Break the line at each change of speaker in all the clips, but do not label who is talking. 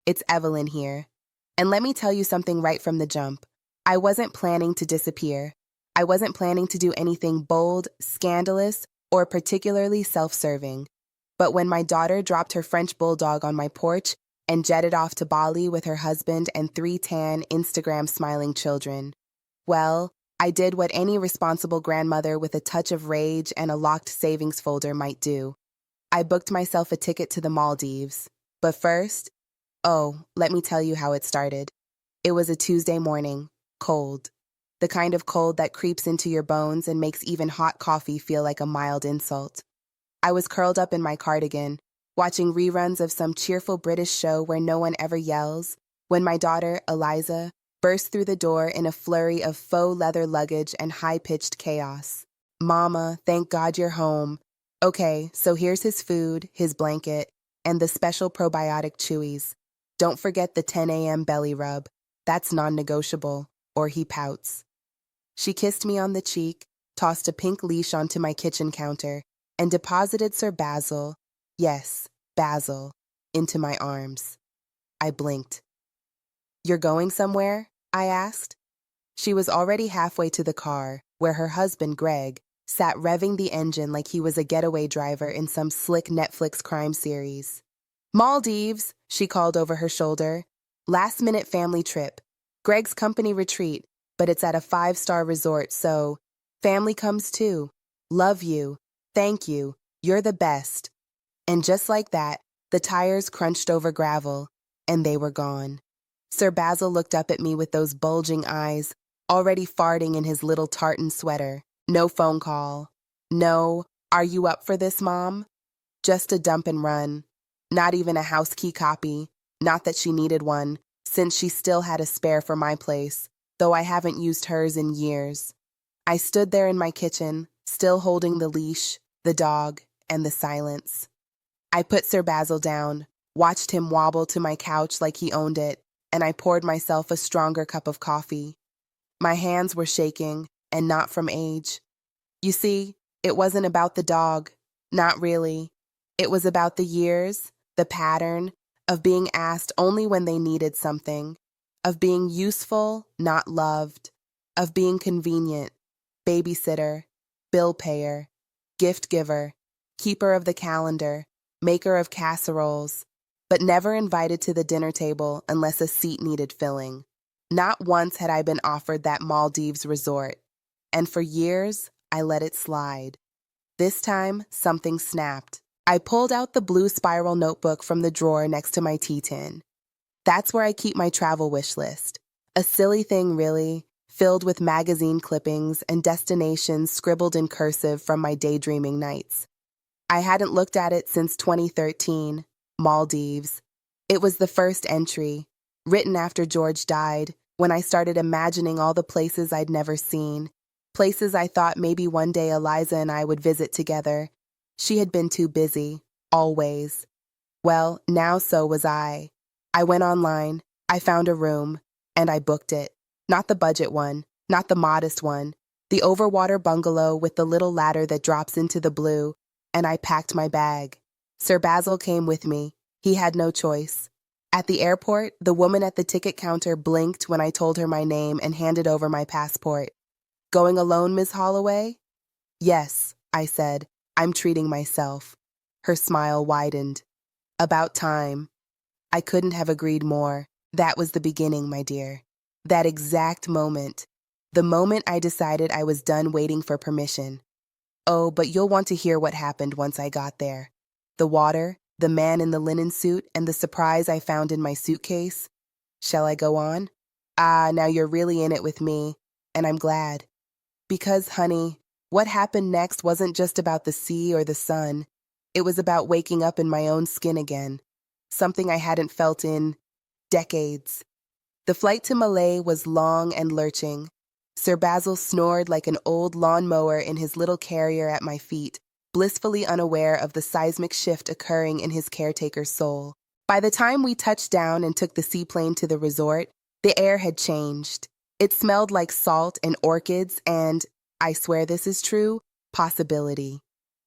it's Evelyn here. And let me tell you something right from the jump. I wasn't planning to disappear. I wasn't planning to do anything bold, scandalous, or particularly self-serving. But when my daughter dropped her French bulldog on my porch and jetted off to Bali with her husband and 3 tan, Instagram-smiling children, well, I did what any responsible grandmother with a touch of rage and a locked savings folder might do. I booked myself a ticket to the Maldives. But first, let me tell you how it started. It was a Tuesday morning, cold. The kind of cold that creeps into your bones and makes even hot coffee feel like a mild insult. I was curled up in my cardigan, watching reruns of some cheerful British show where no one ever yells, when my daughter, Eliza, burst through the door in a flurry of faux leather luggage and high-pitched chaos. "Mama, thank God you're home. Okay, so here's his food, his blanket, and the special probiotic chewies. Don't forget the 10 a.m. belly rub. That's non-negotiable, or he pouts." She kissed me on the cheek, tossed a pink leash onto my kitchen counter, and deposited Sir Basil, yes, Basil, into my arms. I blinked. "You're going somewhere?" I asked. She was already halfway to the car, where her husband, Greg, sat revving the engine like he was a getaway driver in some slick Netflix crime series. "Maldives," she called over her shoulder. "Last-minute family trip. Greg's company retreat, but it's at a 5-star resort, so family comes too. Love you. Thank you. You're the best." And just like that, the tires crunched over gravel, and they were gone. Sir Basil looked up at me with those bulging eyes, already farting in his little tartan sweater. No phone call. No, "Are you up for this, Mom?" Just a dump and run. Not even a house key copy. Not that she needed one, since she still had a spare for my place, though I haven't used hers in years. I stood there in my kitchen, still holding the leash, the dog, and the silence. I put Sir Basil down, watched him wobble to my couch like he owned it, and I poured myself a stronger cup of coffee. My hands were shaking, and not from age. You see, it wasn't about the dog. Not really. It was about the years, the pattern, of being asked only when they needed something, of being useful, not loved, of being convenient, babysitter, bill payer, gift giver, keeper of the calendar, maker of casseroles, but never invited to the dinner table unless a seat needed filling. Not once had I been offered that Maldives resort, and for years, I let it slide. This time, something snapped. I pulled out the blue spiral notebook from the drawer next to my tea tin. That's where I keep my travel wish list. A silly thing, really, filled with magazine clippings and destinations scribbled in cursive from my daydreaming nights. I hadn't looked at it since 2013, Maldives. It was the first entry, written after George died, when I started imagining all the places I'd never seen, places I thought maybe one day Eliza and I would visit together. She had been too busy, always. Well, now so was I. I went online, I found a room, and I booked it. Not the budget one, not the modest one, the overwater bungalow with the little ladder that drops into the blue, and I packed my bag. Sir Basil came with me. He had no choice. At the airport, the woman at the ticket counter blinked when I told her my name and handed over my passport. "Going alone, Miss Holloway?" "Yes," I said. "I'm treating myself." Her smile widened. "About time." I couldn't have agreed more. That was the beginning, my dear. That exact moment. The moment I decided I was done waiting for permission. Oh, but you'll want to hear what happened once I got there. The water, the man in the linen suit, and the surprise I found in my suitcase. Shall I go on? Now you're really in it with me, and I'm glad. Because, honey, what happened next wasn't just about the sea or the sun. It was about waking up in my own skin again, something I hadn't felt in decades. The flight to Malay was long and lurching. Sir Basil snored like an old lawnmower in his little carrier at my feet, blissfully unaware of the seismic shift occurring in his caretaker's soul. By the time we touched down and took the seaplane to the resort, the air had changed. It smelled like salt and orchids and, I swear this is true, possibility.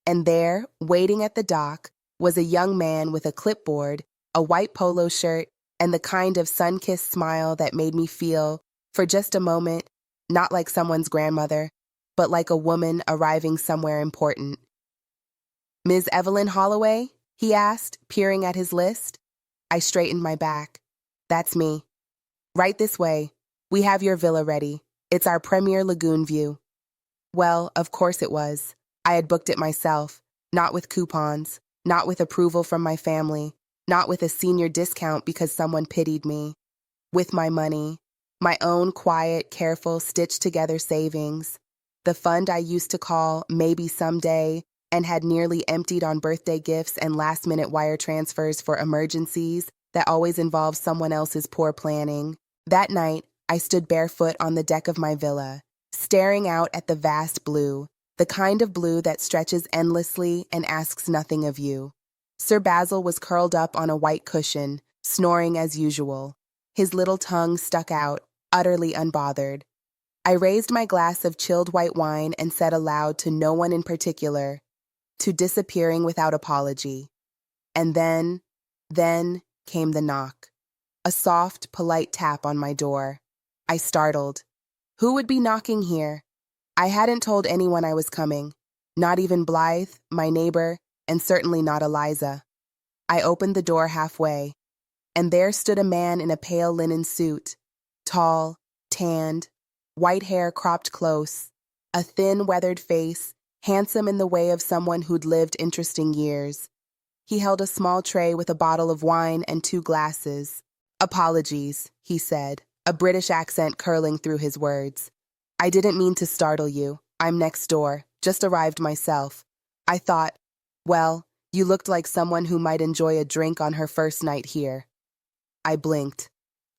And there, waiting at the dock, was a young man with a clipboard, a white polo shirt, and the kind of sun-kissed smile that made me feel, for just a moment, not like someone's grandmother, but like a woman arriving somewhere important. "Ms. Evelyn Holloway?" he asked, peering at his list. I straightened my back. "That's me." "Right this way. We have your villa ready. It's our premier lagoon view." Well, of course it was. I had booked it myself, not with coupons, not with approval from my family, not with a senior discount because someone pitied me. With my money, my own quiet, careful, stitched-together savings, the fund I used to call Maybe Someday and had nearly emptied on birthday gifts and last-minute wire transfers for emergencies that always involved someone else's poor planning. That night, I stood barefoot on the deck of my villa, staring out at the vast blue, the kind of blue that stretches endlessly and asks nothing of you. Sir Basil was curled up on a white cushion, snoring as usual. His little tongue stuck out, utterly unbothered. I raised my glass of chilled white wine and said aloud to no one in particular, to disappearing without apology. And then came the knock. A soft, polite tap on my door. I startled. Who would be knocking here? I hadn't told anyone I was coming, not even Blythe, my neighbor, and certainly not Eliza. I opened the door halfway, and there stood a man in a pale linen suit, tall, tanned, white hair cropped close, a thin, weathered face, handsome in the way of someone who'd lived interesting years. He held a small tray with a bottle of wine and 2 glasses. "Apologies," he said, a British accent curling through his words. "I didn't mean to startle you. I'm next door, just arrived myself. I thought, well, you looked like someone who might enjoy a drink on her first night here." I blinked.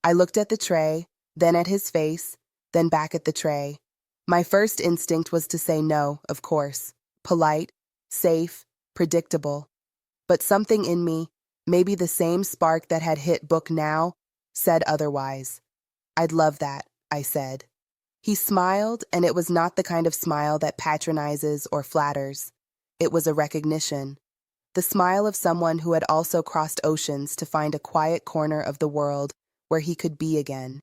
I looked at the tray, then at his face, then back at the tray. My first instinct was to say no, of course. Polite, safe, predictable. But something in me, maybe the same spark that had hit book now, said otherwise. "I'd love that," I said. He smiled, and it was not the kind of smile that patronizes or flatters. It was a recognition. The smile of someone who had also crossed oceans to find a quiet corner of the world where he could be again.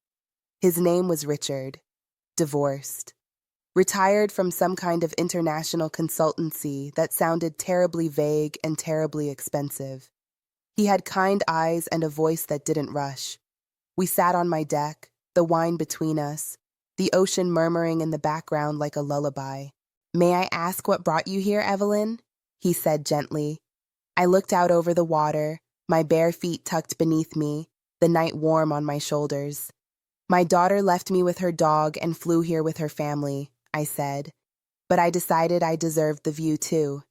His name was Richard. Divorced. Retired from some kind of international consultancy that sounded terribly vague and terribly expensive. He had kind eyes and a voice that didn't rush. We sat on my deck, the wine between us, the ocean murmuring in the background like a lullaby. "May I ask what brought you here, Evelyn?" he said gently. I looked out over the water, my bare feet tucked beneath me, the night warm on my shoulders. "My daughter left me with her dog and flew here with her family," I said. "But I decided I deserved the view too."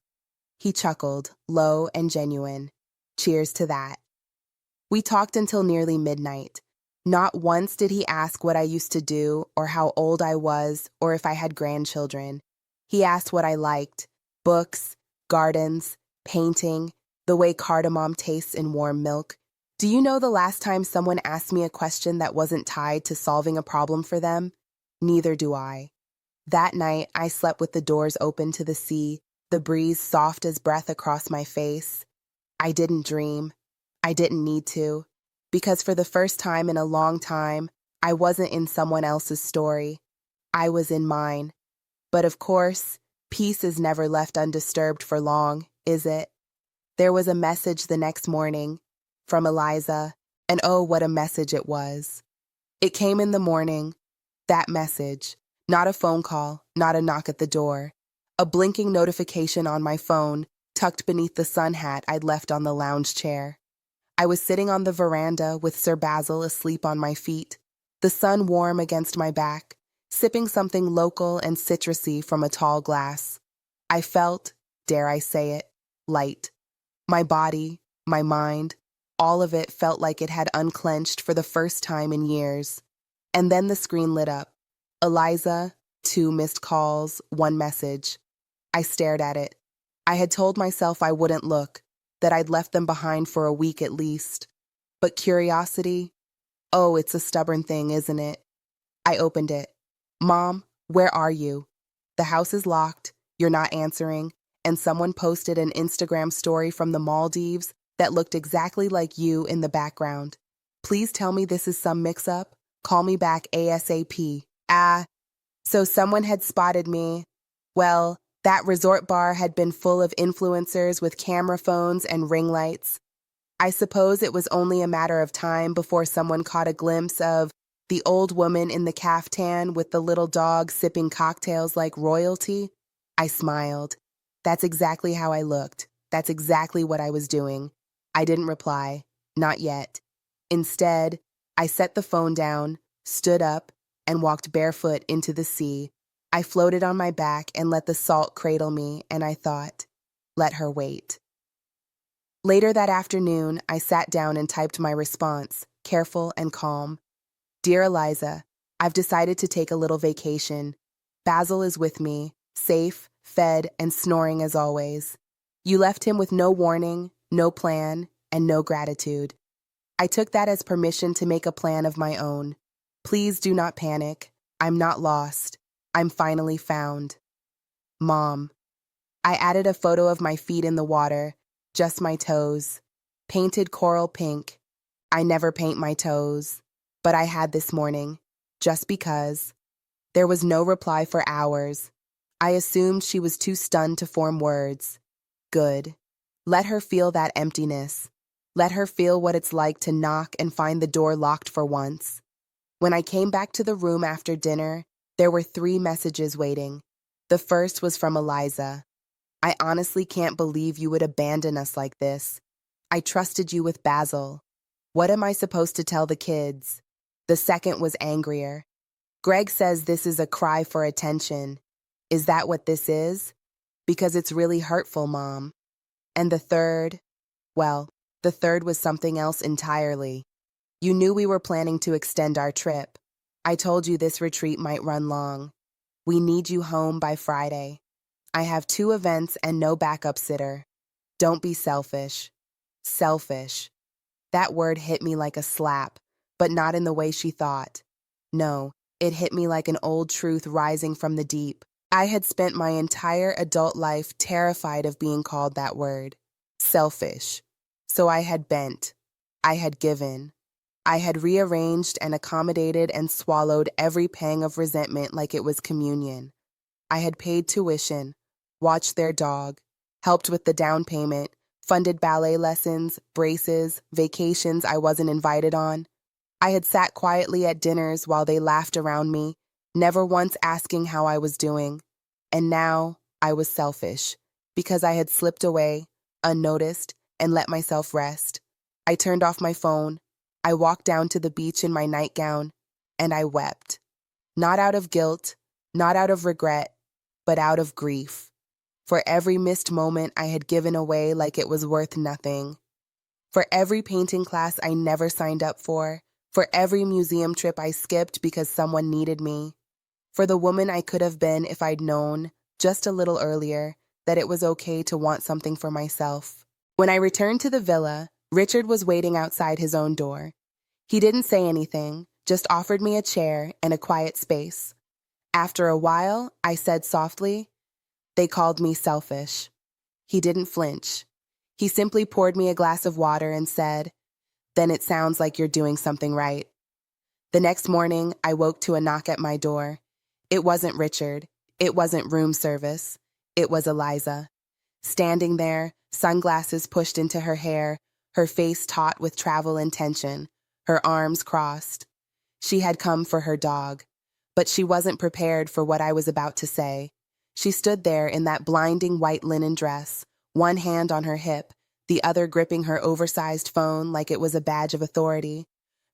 He chuckled, low and genuine. "Cheers to that." We talked until nearly midnight. Not once did he ask what I used to do, or how old I was, or if I had grandchildren. He asked what I liked: books, gardens, painting, the way cardamom tastes in warm milk. Do you know the last time someone asked me a question that wasn't tied to solving a problem for them? Neither do I. That night, I slept with the doors open to the sea, the breeze soft as breath across my face. I didn't dream. I didn't need to. Because for the first time in a long time, I wasn't in someone else's story. I was in mine. But of course, peace is never left undisturbed for long, is it? There was a message the next morning, from Eliza, and oh, what a message it was. It came in the morning, that message, not a phone call, not a knock at the door, a blinking notification on my phone, tucked beneath the sun hat I'd left on the lounge chair. I was sitting on the veranda with Sir Basil asleep on my feet, the sun warm against my back, sipping something local and citrusy from a tall glass. I felt, dare I say it, light. My body, my mind, all of it felt like it had unclenched for the first time in years. And then the screen lit up. Eliza, 2 missed calls, 1 message. I stared at it. I had told myself I wouldn't look, that I'd left them behind for a week at least. But curiosity? Oh, it's a stubborn thing, isn't it? I opened it. "Mom, where are you? The house is locked, you're not answering, and someone posted an Instagram story from the Maldives that looked exactly like you in the background. Please tell me this is some mix-up. Call me back ASAP. So someone had spotted me. Well, that resort bar had been full of influencers with camera phones and ring lights. I suppose it was only a matter of time before someone caught a glimpse of the old woman in the caftan with the little dog sipping cocktails like royalty. I smiled. That's exactly how I looked. That's exactly what I was doing. I didn't reply. Not yet. Instead, I set the phone down, stood up, and walked barefoot into the sea. I floated on my back and let the salt cradle me, and I thought, let her wait. Later that afternoon, I sat down and typed my response, careful and calm. Dear Eliza, I've decided to take a little vacation. Basil is with me, safe, fed, and snoring as always. You left him with no warning, no plan, and no gratitude. I took that as permission to make a plan of my own. Please do not panic. I'm not lost. I'm finally found. Mom. I added a photo of my feet in the water, just my toes, painted coral pink. I never paint my toes, but I had this morning, just because. There was no reply for hours. I assumed she was too stunned to form words. Good. Let her feel that emptiness. Let her feel what it's like to knock and find the door locked for once. When I came back to the room after dinner, there were 3 messages waiting. The first was from Eliza. I honestly can't believe you would abandon us like this. I trusted you with Basil. What am I supposed to tell the kids? The second was angrier. Greg says this is a cry for attention. Is that what this is? Because it's really hurtful, Mom. And the third was something else entirely. You knew we were planning to extend our trip. I told you this retreat might run long. We need you home by Friday. I have 2 events and no backup sitter. Don't be selfish. Selfish. That word hit me like a slap, but not in the way she thought. No, it hit me like an old truth rising from the deep. I had spent my entire adult life terrified of being called that word. Selfish. So I had bent. I had given. I had rearranged and accommodated and swallowed every pang of resentment like it was communion. I had paid tuition, watched their dog, helped with the down payment, funded ballet lessons, braces, vacations I wasn't invited on. I had sat quietly at dinners while they laughed around me, never once asking how I was doing. And now I was selfish, because I had slipped away, unnoticed, and let myself rest. I turned off my phone. I walked down to the beach in my nightgown, and I wept. Not out of guilt, not out of regret, but out of grief. For every missed moment I had given away like it was worth nothing. For every painting class I never signed up for every museum trip I skipped because someone needed me. For the woman I could have been if I'd known, just a little earlier, that it was okay to want something for myself. When I returned to the villa, Richard was waiting outside his own door. He didn't say anything, just offered me a chair and a quiet space. After a while, I said softly, "They called me selfish." He didn't flinch. He simply poured me a glass of water and said, "Then it sounds like you're doing something right." The next morning, I woke to a knock at my door. It wasn't Richard. It wasn't room service. It was Eliza. Standing there, sunglasses pushed into her hair, her face taut with travel intention, her arms crossed. She had come for her dog, but she wasn't prepared for what I was about to say. She stood there in that blinding white linen dress, one hand on her hip, the other gripping her oversized phone like it was a badge of authority.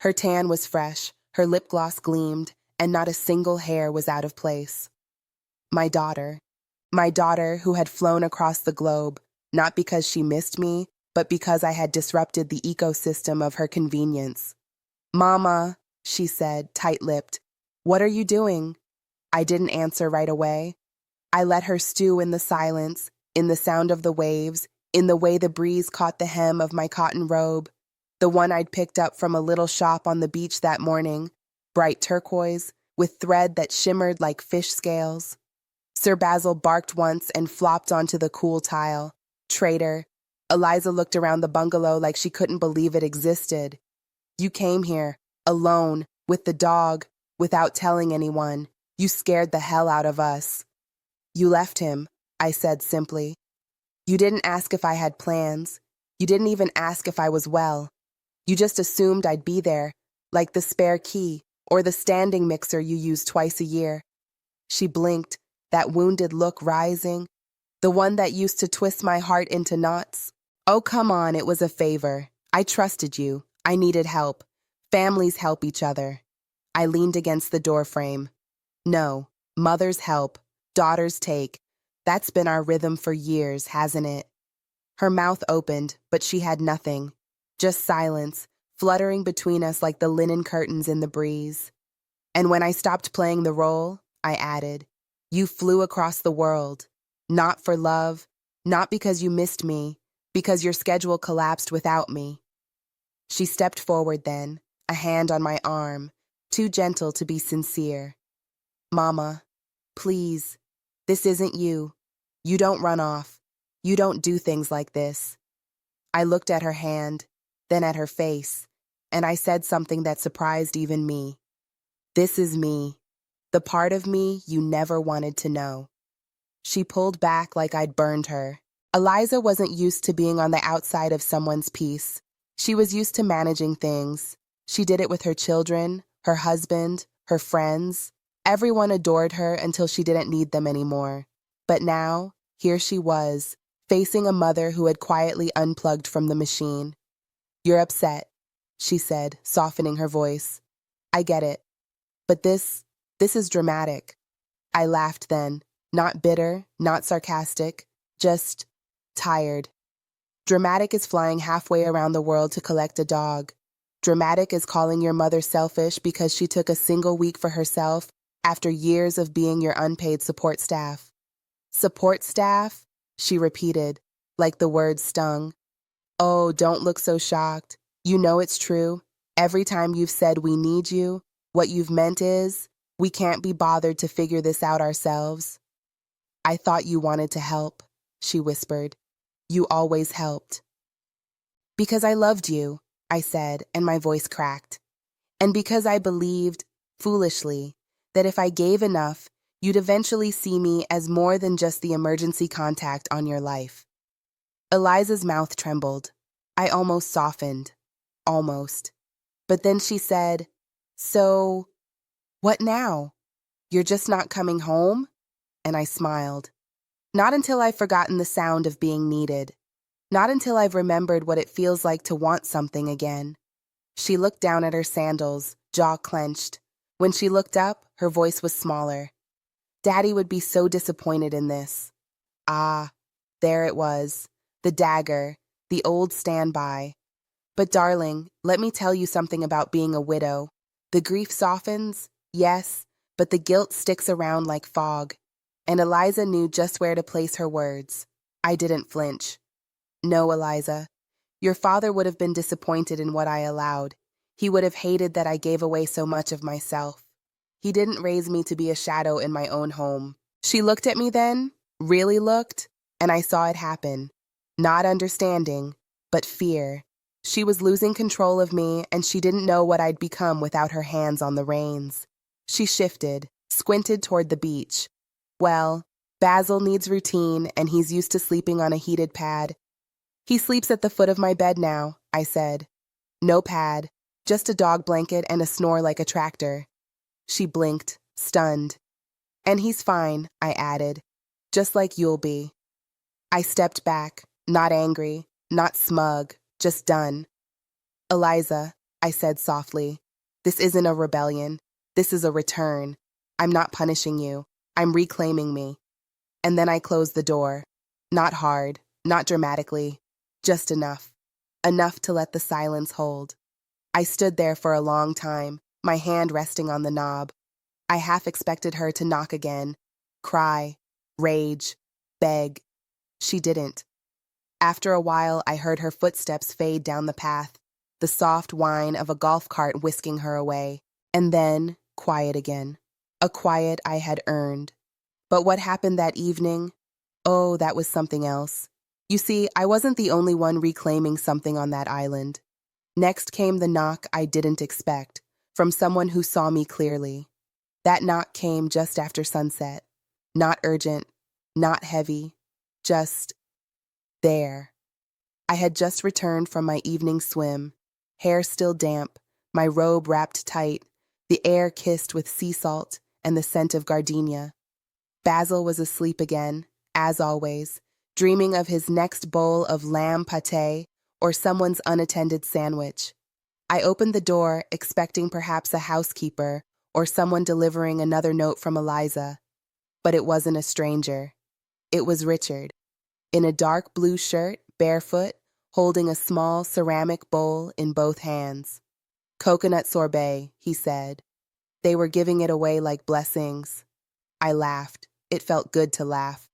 Her tan was fresh, her lip gloss gleamed, and not a single hair was out of place. My daughter who had flown across the globe, not because she missed me, but because I had disrupted the ecosystem of her convenience. "Mama," she said, tight-lipped, "what are you doing?" I didn't answer right away. I let her stew in the silence, in the sound of the waves, in the way the breeze caught the hem of my cotton robe, the one I'd picked up from a little shop on the beach that morning, bright turquoise, with thread that shimmered like fish scales. Sir Basil barked once and flopped onto the cool tile. Traitor. Eliza looked around the bungalow like she couldn't believe it existed. You came here, alone, with the dog, without telling anyone. You scared the hell out of us. You left him, I said simply. You didn't ask if I had plans. You didn't even ask if I was well. You just assumed I'd be there, like the spare key or the standing mixer you use twice a year. She blinked, that wounded look rising, the one that used to twist my heart into knots. Oh, come on, it was a favor. I trusted you. I needed help. Families help each other. I leaned against the doorframe. No, mothers help, daughters take. That's been our rhythm for years, hasn't it? Her mouth opened, but she had nothing. Just silence, fluttering between us like the linen curtains in the breeze. And when I stopped playing the role, I added, you flew across the world. Not for love, not because you missed me, because your schedule collapsed without me. She stepped forward then, a hand on my arm, too gentle to be sincere. Mama, please, this isn't you. You don't run off. You don't do things like this. I looked at her hand, then at her face, and I said something that surprised even me. This is me, the part of me you never wanted to know. She pulled back like I'd burned her. Eliza wasn't used to being on the outside of someone's peace. She was used to managing things. She did it with her children, her husband, her friends. Everyone adored her until she didn't need them anymore. But now, here she was, facing a mother who had quietly unplugged from the machine. You're upset, she said, softening her voice. I get it. But this is dramatic. I laughed then, not bitter, not sarcastic, just tired. Dramatic is flying halfway around the world to collect a dog. Dramatic is calling your mother selfish because she took a single week for herself after years of being your unpaid support staff. Support staff? She repeated, like the word stung. Oh, don't look so shocked. You know it's true. Every time you've said we need you, what you've meant is, we can't be bothered to figure this out ourselves. I thought you wanted to help, she whispered. You always helped. Because I loved you, I said, and my voice cracked. And because I believed, foolishly, that if I gave enough, you'd eventually see me as more than just the emergency contact on your life. Eliza's mouth trembled. I almost softened. Almost. But then she said, so, what now? You're just not coming home? And I smiled. Not until I've forgotten the sound of being needed. Not until I've remembered what it feels like to want something again. She looked down at her sandals, jaw clenched. When she looked up, her voice was smaller. Daddy would be so disappointed in this. Ah, there it was. The dagger, the old standby. But darling, let me tell you something about being a widow. The grief softens, yes, but the guilt sticks around like fog. And Eliza knew just where to place her words. I didn't flinch. No, Eliza. Your father would have been disappointed in what I allowed. He would have hated that I gave away so much of myself. He didn't raise me to be a shadow in my own home. She looked at me then, really looked, and I saw it happen. Not understanding, but fear. She was losing control of me, and she didn't know what I'd become without her hands on the reins. She shifted, squinted toward the beach. Well, Basil needs routine, and he's used to sleeping on a heated pad. He sleeps at the foot of my bed now, I said. No pad, just a dog blanket and a snore like a tractor. She blinked, stunned. And he's fine, I added, just like you'll be. I stepped back, not angry, not smug, just done. Eliza, I said softly, this isn't a rebellion. This is a return. I'm not punishing you. I'm reclaiming me. And then I closed the door. Not hard, not dramatically, just enough. Enough to let the silence hold. I stood there for a long time, my hand resting on the knob. I half expected her to knock again, cry, rage, beg. She didn't. After a while, I heard her footsteps fade down the path, the soft whine of a golf cart whisking her away, and then quiet again. A quiet I had earned. But what happened that evening? Oh, that was something else. You see, I wasn't the only one reclaiming something on that island. Next came the knock I didn't expect, from someone who saw me clearly. That knock came just after sunset. Not urgent, not heavy, just there. I had just returned from my evening swim, hair still damp, my robe wrapped tight, the air kissed with sea salt and the scent of gardenia. Basil was asleep again, as always, dreaming of his next bowl of lamb pâté or someone's unattended sandwich. I opened the door, expecting perhaps a housekeeper or someone delivering another note from Eliza. But it wasn't a stranger. It was Richard, in a dark blue shirt, barefoot, holding a small ceramic bowl in both hands. "Coconut sorbet," he said. They were giving it away like blessings. I laughed. It felt good to laugh.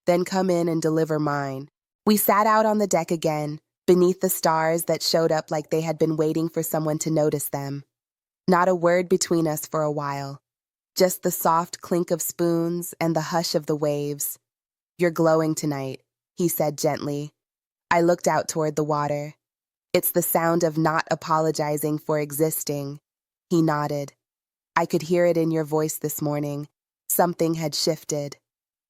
"Then come in and deliver mine." We sat out on the deck again, beneath the stars that showed up like they had been waiting for someone to notice them. Not a word between us for a while. Just the soft clink of spoons and the hush of the waves. "You're glowing tonight," he said gently. I looked out toward the water. "It's the sound of not apologizing for existing." He nodded. "I could hear it in your voice this morning. Something had shifted."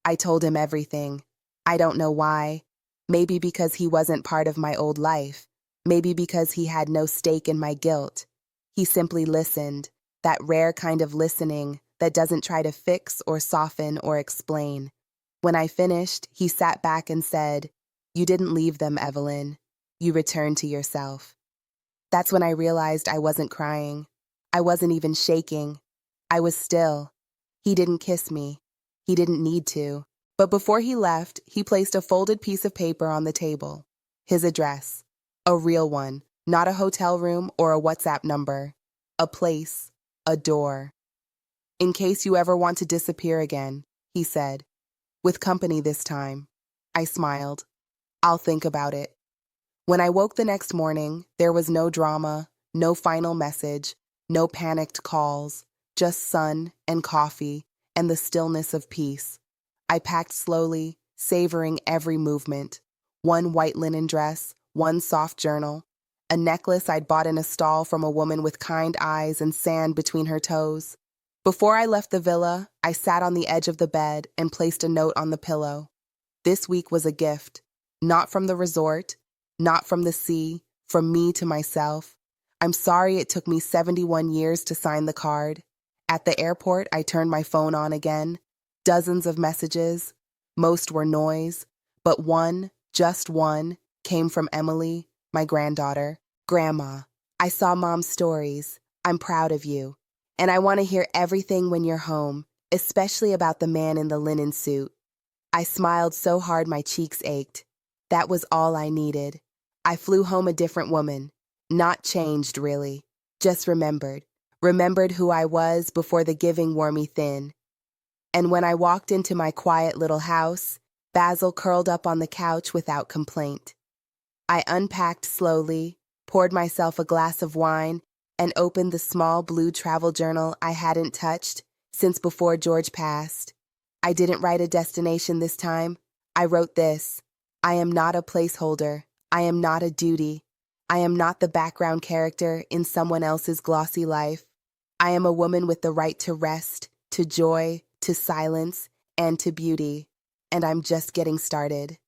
I told him everything. I don't know why. Maybe because he wasn't part of my old life. Maybe because he had no stake in my guilt. He simply listened, that rare kind of listening that doesn't try to fix or soften or explain. When I finished, he sat back and said, "You didn't leave them, Evelyn. You returned to yourself." That's when I realized I wasn't crying. I wasn't even shaking. I was still. He didn't kiss me. He didn't need to. But before he left, he placed a folded piece of paper on the table. His address. A real one, not a hotel room or a WhatsApp number. A place. A door. "In case you ever want to disappear again," he said. "With company this time." I smiled. "I'll think about it." When I woke the next morning, there was no drama, no final message, no panicked calls, just sun and coffee and the stillness of peace. I packed slowly, savoring every movement. One white linen dress, one soft journal, a necklace I'd bought in a stall from a woman with kind eyes and sand between her toes. Before I left the villa, I sat on the edge of the bed and placed a note on the pillow. This week was a gift, not from the resort, not from the sea, from me to myself. I'm sorry it took me 71 years to sign the card. At the airport, I turned my phone on again. Dozens of messages. Most were noise, but one, just one, came from Emily, my granddaughter. "Grandma, I saw Mom's stories. I'm proud of you. And I want to hear everything when you're home, especially about the man in the linen suit." I smiled so hard my cheeks ached. That was all I needed. I flew home a different woman. Not changed, really. Just remembered. Remembered who I was before the giving wore me thin. And when I walked into my quiet little house, Basil curled up on the couch without complaint. I unpacked slowly, poured myself a glass of wine, and opened the small blue travel journal I hadn't touched since before George passed. I didn't write a destination this time. I wrote this: I am not a placeholder. I am not a duty. I am not the background character in someone else's glossy life. I am a woman with the right to rest, to joy, to silence, and to beauty. And I'm just getting started.